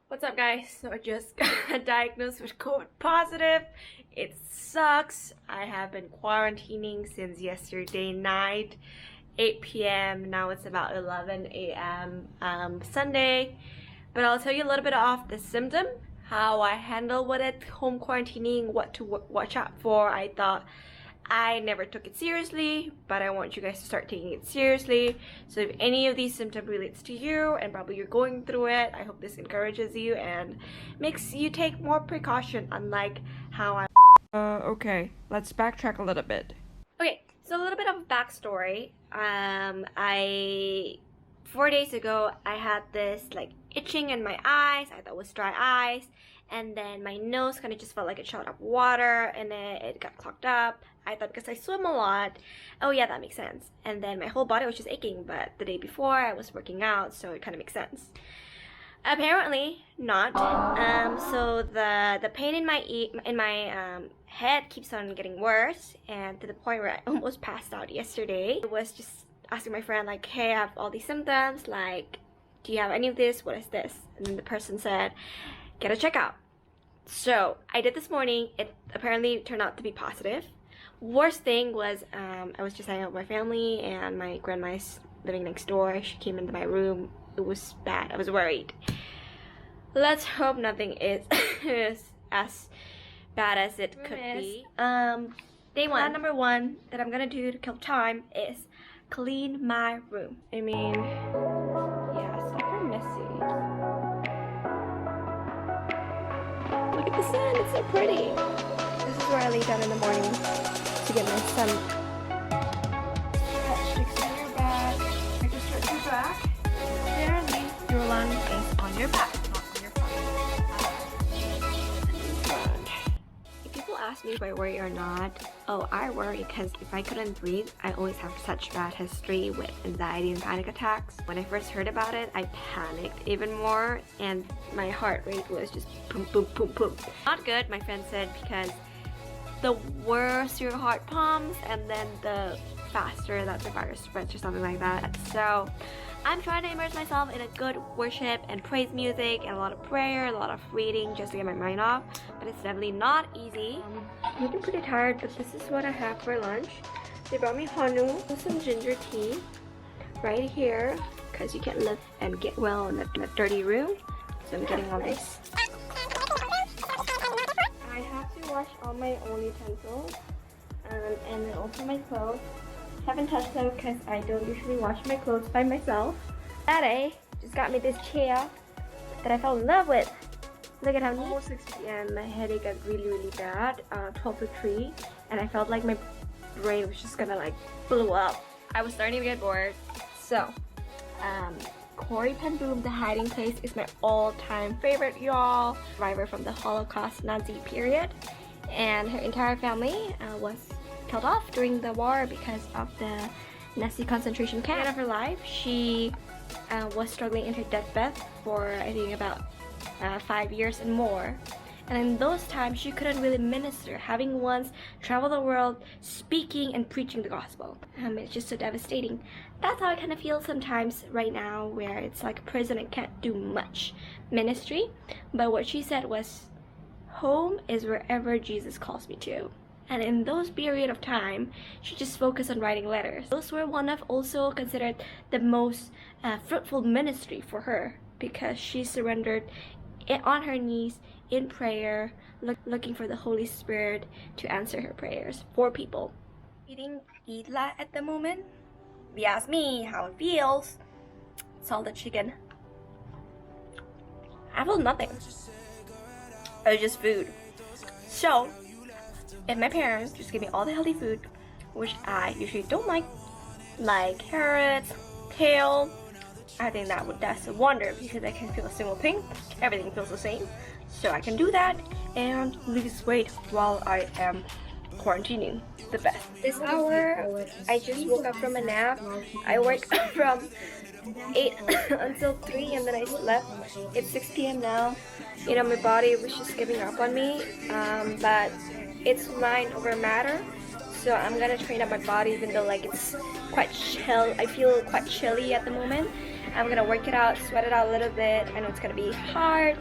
What's up, guys? So I just got diagnosed with COVID positive. It sucks. I have been quarantining since yesterday night, 8 p.m. Now it's about 11 a.m. Sunday. But I'll tell you a little bit of the symptom, how I handle with it, home quarantining, what to watch out for. I thought I never took it seriously, but I want you guys to start taking it seriously. So if any of these symptoms relates to you and probably you're going through it, I hope this encourages you and makes you take more precaution, unlike how I okay, let's backtrack a little bit. Okay, so a little bit of a backstory. 4 days ago I had this like itching in my eyes. I thought it was dry eyes, and then my nose kind of just felt like it shot up water, and then it got clogged up. I thought because I swim a lot, oh yeah, that makes sense. And then my whole body was just aching, but the day before I was working out, so it kind of makes sense. Apparently not. So the pain in my head keeps on getting worse, and to the point where I almost passed out yesterday. I was just asking my friend like, hey, I have all these symptoms, like, do you have any of this? What is this? And then the person said, get a checkup. So I did this morning. It apparently turned out to be positive. Worst thing was I was just hanging out with my family, and my grandma's living next door. She came into my room. It was bad. I was worried. Let's hope nothing is as bad as it could be. Day one. Number one that I'm gonna do to kill time is clean my room. I mean, yeah, it's super messy. Look at the sun, it's so pretty. This is where I lay down in the morning to get my sun. Stretch your back. I just stretch your back. Apparently, your lung is on your back, not on your front. If people ask me if I worry or not, oh, I worry because if I couldn't breathe, I always have such bad history with anxiety and panic attacks. When I first heard about it, I panicked even more, and my heart rate was just boom, boom, boom, boom. Not good, my friend said, because the worse your heart pumps, and then the faster that the virus spreads or something like that. So I'm trying to immerse myself in a good worship and praise music and a lot of prayer, a lot of reading just to get my mind off, but it's definitely not easy. I'm looking pretty tired, but this is what I have for lunch. They brought me honu with some ginger tea right here, because you can't live and get well in a dirty room. So I'm getting all this. I have to wash all my own utensils, and then also my clothes. Haven't touched them because I don't usually wash my clothes by myself. Daddy just got me this chair that I fell in love with. Look at how neat. Almost 6 p.m. My headache got really bad. 12 to 3, and I felt like my brain was just gonna like blow up. I was starting to get bored, so Corey Ten Boom, The Hiding Place, is my all-time favorite, y'all. Survivor from the Holocaust Nazi period, and her entire family was killed off during the war because of the Nazi concentration camp. At the end of her life, she was struggling in her deathbed for I think about 5 years and more. And in those times, she couldn't really minister, having once traveled the world speaking and preaching the gospel. It's just so devastating. That's how I kind of feel sometimes right now, where it's like a prison and can't do much ministry. But what she said was, home is wherever Jesus calls me to. And in those period of time, she just focused on writing letters. Those were one of also considered the most fruitful ministry for her, because she surrendered on her knees in prayer, looking for the Holy Spirit to answer her prayers for people. Eating idla at the moment. If you ask me how it feels, salted chicken. I feel nothing. It's just food. So if my parents just give me all the healthy food, which I usually don't like carrots, kale, I think that's a wonder, because I can feel a single thing. Everything feels the same. So I can do that and lose weight while I am quarantining. The best. This hour, I just woke up from a nap. I worked from 8 until 3, and then I slept. It's 6 p.m. now. You know, my body was just giving up on me, but it's mind over matter. So I'm gonna train up my body, even though like it's quite chill. I feel quite chilly at the moment. I'm gonna work it out, sweat it out a little bit. I know it's gonna be hard,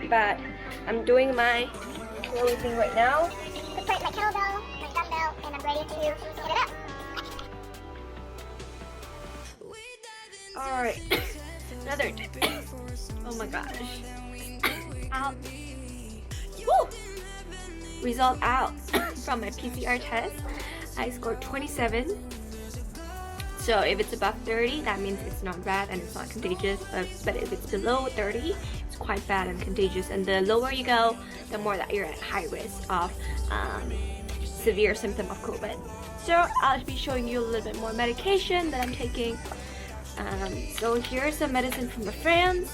but I'm doing my rolling thing right now. I put my kettlebell, my dumbbell, and I'm ready to get it up. Alright, another tip. Oh my gosh. Out. Woo! Result out from my PCR test. I scored 27. So if it's above 30, that means it's not bad and it's not contagious. But if it's below 30, it's quite bad and contagious. And the lower you go, the more that you're at high risk of severe symptom of COVID. So I'll be showing you a little bit more medication that I'm taking. So here's some medicine from my friends.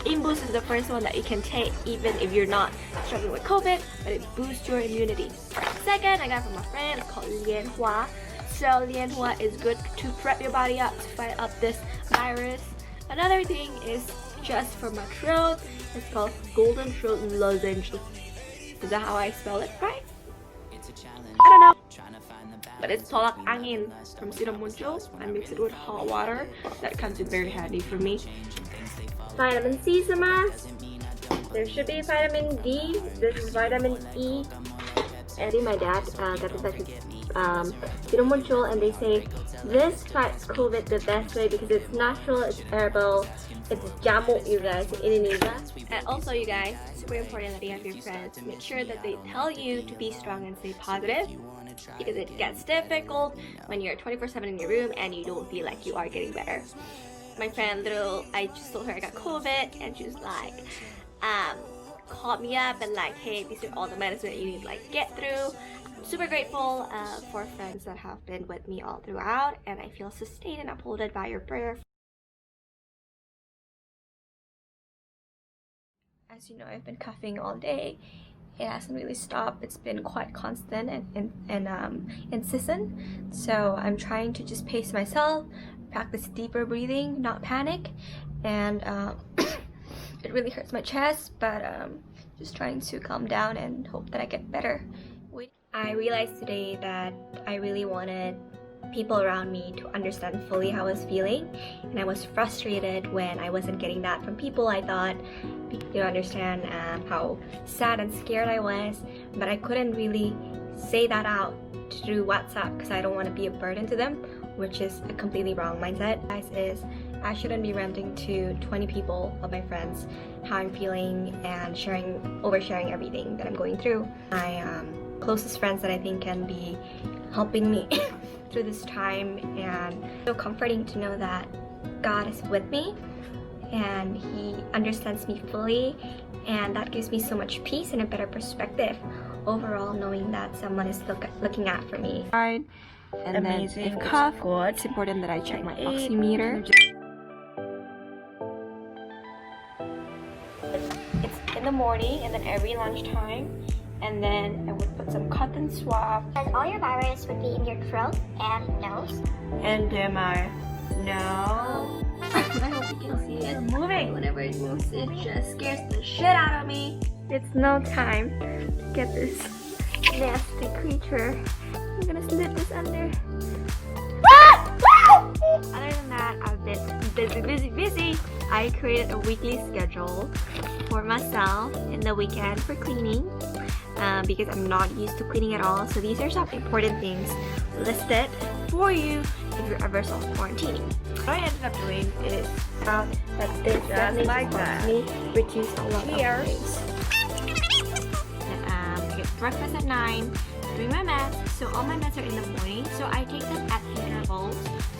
Imboost is the first one that you can take even if you're not struggling with COVID, but it boosts your immunity. Second, I got from my friend, it's called Lianhua. So Lianhua is good to prep your body up to fight up this virus. Another thing is just for my throat. It's called Golden Throat Lozenge. Is that how I spell it right? I don't know. But it's Tolak ANGIN from Sidomuncul. I mix it with hot water. That comes in very handy for me. Vitamin C sama. There should be vitamin D. This is vitamin E. I think my dad got this at Sidomuncul, and they say this fights COVID the best way because it's natural, it's herbal, it's jamu, you guys, in Indonesia. And also, you guys, super important that you have your friends. Make sure that they tell you to be strong and stay positive, because it gets difficult when you're 24/7 in your room and you don't feel like you are getting better. My friend I just told her I got COVID, and she was like, called me up and like, hey, these are all the medicine that you need to like get through. I'm super grateful for friends that have been with me all throughout, and I feel sustained and upholded by your prayer. As you know, I've been coughing all day. It hasn't really stopped. It's been quite constant and incessant. So I'm trying to just pace myself, practice deeper breathing, not panic, and it really hurts my chest, but just trying to calm down and hope that I get better. I realized today that I really wanted people around me to understand fully how I was feeling, and I was frustrated when I wasn't getting that from people. I thought they would understand how sad and scared I was, but I couldn't really say that out through WhatsApp because I don't want to be a burden to them, which is a completely wrong mindset. Guys, is I shouldn't be ranting to 20 people of my friends how I'm feeling and oversharing everything that I'm going through. My closest friends that I think can be helping me through this time, and so comforting to know that God is with me and He understands me fully, and that gives me so much peace and a better perspective overall, knowing that someone is looking out for me. And amazing. then if cough, it's important that I check my oximeter. It's in the morning and then every lunchtime, and then I would put some cotton swab. And all your virus would be in your throat and nose. And my nose. I hope you can see it moving. Whenever it moves, it just scares the shit out of me. It's no time to get this nasty creature. I'm gonna slip this under. Other than that, I've been busy. I created a weekly schedule for myself in the weekend for cleaning because I'm not used to cleaning at all. So these are some important things listed for you if you're ever self-quarantining. What I ended up doing is that this definitely like helps me reduce a lot of things. Get breakfast at 9, doing my meds. So all my meds are in the morning, so I take them at intervals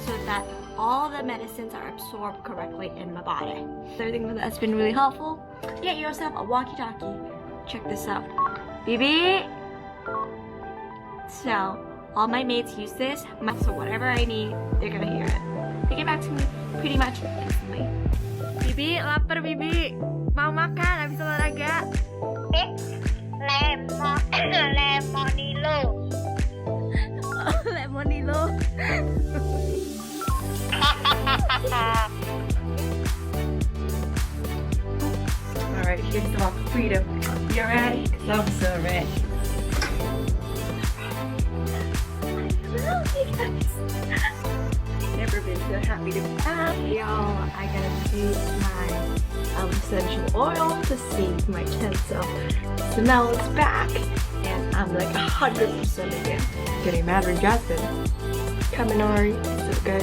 so that all the medicines are absorbed correctly in my body. Another thing that's been really helpful, get yourself a walkie-talkie. Check this out. Bibi! So, all my mates use this, so whatever I need, they're gonna hear it. They get back to me pretty much instantly. Bibi, lapar Bibi. Mau makan, habis olahraga. Lemonilo. Lemonilo. Alright, here's the walk of freedom. You ready? Because I'm so ready. never been so happy to be back. Y'all, I gotta take my essential oil to save my chance of smell is back. And I'm like 100% again. Getting mad with Jasmine. Kaminari, so good.